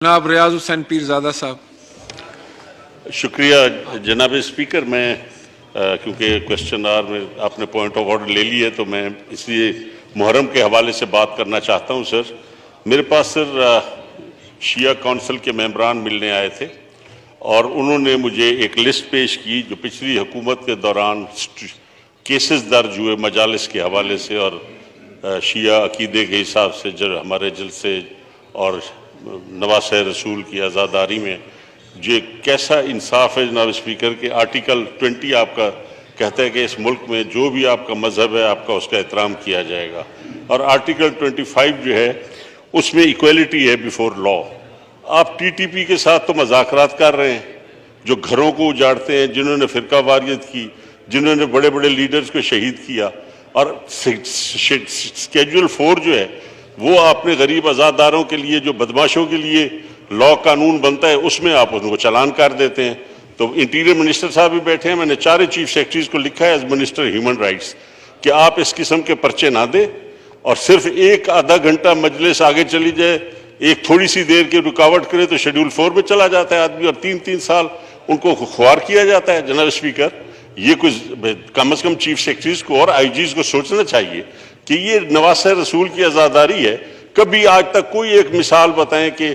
जनाब रियाज हुसैन पीरजादा साहब। शुक्रिया जनाब स्पीकर। मैं क्योंकि क्वेश्चन आवर में आपने पॉइंट ऑफ ऑर्डर ले लिया है तो मैं इसलिए मुहर्रम के हवाले से बात करना चाहता हूं। सर, मेरे पास शिया काउंसिल के मेंबरान मिलने आए थे और उन्होंने मुझे एक लिस्ट पेश की जो पिछली हुकूमत के दौरान केसेस दर्ज हुए मजालिस के हवाले से और शिया अकीदे के हिसाब से जो हमारे जलसे और नवासे रसूल की आज़ादारी में जो कैसा इंसाफ है जनाब स्पीकर के आर्टिकल 20 आपका कहता है कि इस मुल्क में जो भी आपका मजहब है आपका उसका एहतराम किया जाएगा, और आर्टिकल 25 जो है उसमें इक्वलिटी है बिफोर लॉ। आप टीटीपी के साथ तो मज़ाकरात कर रहे हैं, जो घरों को उजाड़ते हैं, जिन्होंने फ़िरका वारियत की, जिन्होंने बड़े बड़े लीडर्स को शहीद किया, और स्केड्यूल 4 जो है वो आपने गरीब आज़ादारों के लिए जो बदमाशों के लिए लॉ कानून बनता है उसमें आप उनको चालान कर देते हैं। तो इंटीरियर मिनिस्टर साहब भी बैठे हैं, मैंने चारों चीफ सेक्रेटरीज को लिखा है एज मिनिस्टर ह्यूमन राइट्स कि आप इस किस्म के पर्चे ना दें और सिर्फ एक आधा घंटा मजलिस आगे चली जाए, एक थोड़ी सी देर की रुकावट करे तो शेड्यूल 4 में चला जाता है आदमी और 3-3 साल उनको खुआर किया जाता है। जनाब स्पीकर, ये कुछ कम से कम चीफ सेक्रेटरीज को और आईजीज को सोचना चाहिए कि ये नवासे रसूल की आज़ादारी है। कभी आज तक कोई एक मिसाल बताएं कि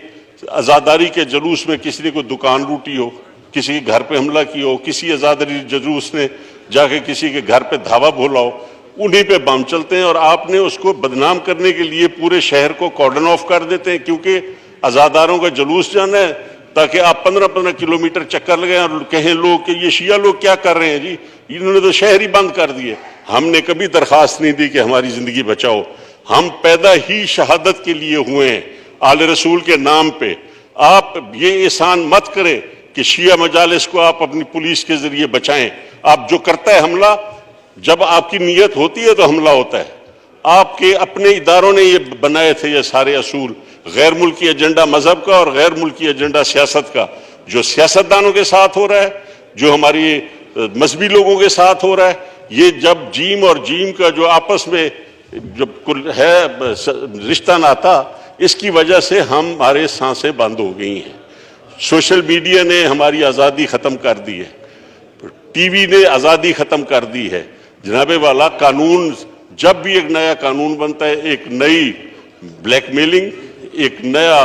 आज़ादारी के जुलूस में किसी ने कोई दुकान लूटी हो, किसी के घर पे हमला किया हो, किसी आज़ादारी जुलूस ने जाके किसी के घर पे धावा बोला हो, उन्हीं पे बम चलते हैं और आपने उसको बदनाम करने के लिए पूरे शहर को कॉर्डन ऑफ कर देते हैं क्योंकि आज़ादारों का जुलूस जाना है, ताकि आप 15-15 किलोमीटर चक्कर लगाएं और कहें लोग कि ये शिया लोग क्या कर रहे हैं जी, इन्होंने तो शहर ही बंद कर दिए। हमने कभी दरख्वास्त नहीं दी कि हमारी ज़िंदगी बचाओ, हम पैदा ही शहादत के लिए हुए हैं आले रसूल के नाम पे। आप ये एहसान मत करें कि शिया मजालिस को आप अपनी पुलिस के ज़रिए बचाएं। आप जो करता है हमला, जब आपकी नीयत होती है तो हमला होता है। आपके अपने इदारों ने ये बनाए थे ये सारे असूल, गैर मुल्की एजेंडा मजहब का और गैर मुल्की एजेंडा सियासत का, जो सियासतदानों के साथ हो रहा है, जो हमारी मजहबी लोगों के साथ हो रहा है। ये जब जीम और जीम का जो आपस में जब है रिश्ता नाता, इसकी वजह से हमारे सांसें बंद हो गई हैं। सोशल मीडिया ने हमारी आज़ादी ख़त्म कर दी है, टीवी ने आज़ादी ख़त्म कर दी है। जनाबे वाला कानून, जब भी एक नया कानून बनता है एक नई ब्लैकमेलिंग, एक नया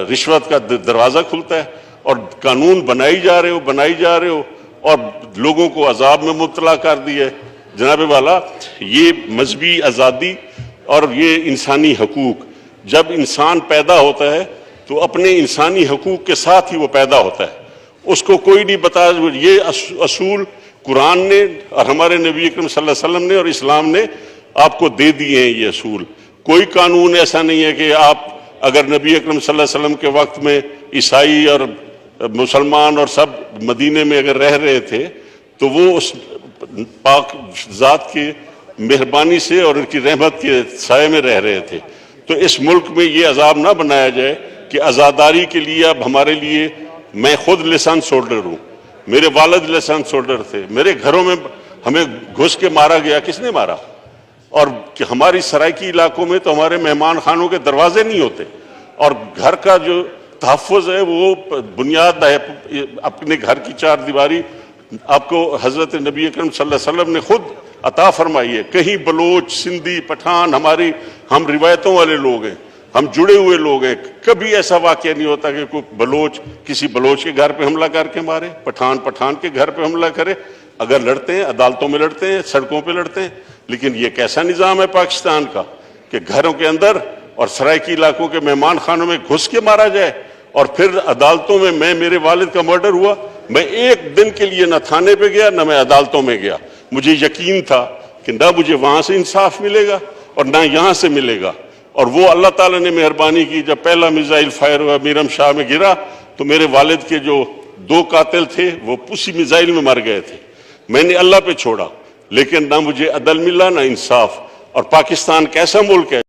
रिश्वत का दरवाज़ा खुलता है और कानून बनाई जा रहे हो और लोगों को अजाब में मुब्तला कर दिया है। जनाबे वाला, ये मजहबी आज़ादी और ये इंसानी हकूक़, जब इंसान पैदा होता है तो अपने इंसानी हकूक़ के साथ ही वो पैदा होता है, उसको कोई नहीं बता। ये असूल कुरान ने और हमारे नबी अकरम सल्लल्लाहु अलैहि वसल्लम ने और इस्लाम ने आपको दे दिए हैं। ये असूल, कोई कानून ऐसा नहीं है कि आप अगर नबी अकरम सल्लल्लाहु अलैहि वसल्लम के वक्त में ईसाई और मुसलमान और सब मदीने में अगर रह रहे थे तो वो उस पाक ज़ात की मेहरबानी से और उनकी रहमत के साए में रह रहे थे। तो इस मुल्क में ये अजाब ना बनाया जाए कि आज़ादारी के लिए अब हमारे लिए, मैं खुद लाइसेंस होल्डर हूँ, मेरे वालिद लाइसेंस होल्डर थे, मेरे घरों में हमें घुस के मारा गया, किसने मारा? और हमारी सराइकी इलाकों में तो हमारे मेहमान खानों के दरवाजे नहीं होते और घर का जो तहफ़्फ़ुज़ है वो बुनियाद है अपने घर की चार दीवारी आपको हज़रत नबी अकरम सल्लल्लाहु अलैहि वसल्लम ने खुद अता फरमाई है। कहीं बलोच, सिंधी, पठान, हम रिवायतों वाले लोग हैं, हम जुड़े हुए लोग हैं। कभी ऐसा वाक़या नहीं होता कि कोई बलोच किसी बलोच के घर पे हमला करके मारे, पठान के घर पे हमला करे। अगर लड़ते हैं अदालतों में लड़ते हैं, सड़कों पे लड़ते हैं, लेकिन ये कैसा निज़ाम है पाकिस्तान का कि घरों के अंदर और सराइकी इलाकों के मेहमान खानों में घुस के मारा जाए और फिर अदालतों में। मेरे वालिद का मर्डर हुआ, मैं एक दिन के लिए न थाने पे गया न मैं अदालतों में गया। मुझे यकीन था कि ना मुझे वहाँ से इंसाफ मिलेगा और ना यहाँ से मिलेगा। और वो अल्लाह ताला ने मेहरबानी की, जब पहला मिसाइल फायर हुआ मीरम शाह में गिरा तो मेरे वालिद के जो 2 कातिल थे वो उसी मिसाइल में मर गए थे। मैंने अल्लाह पे छोड़ा, लेकिन ना मुझे अदल मिला ना इंसाफ। और पाकिस्तान कैसा मुल्क है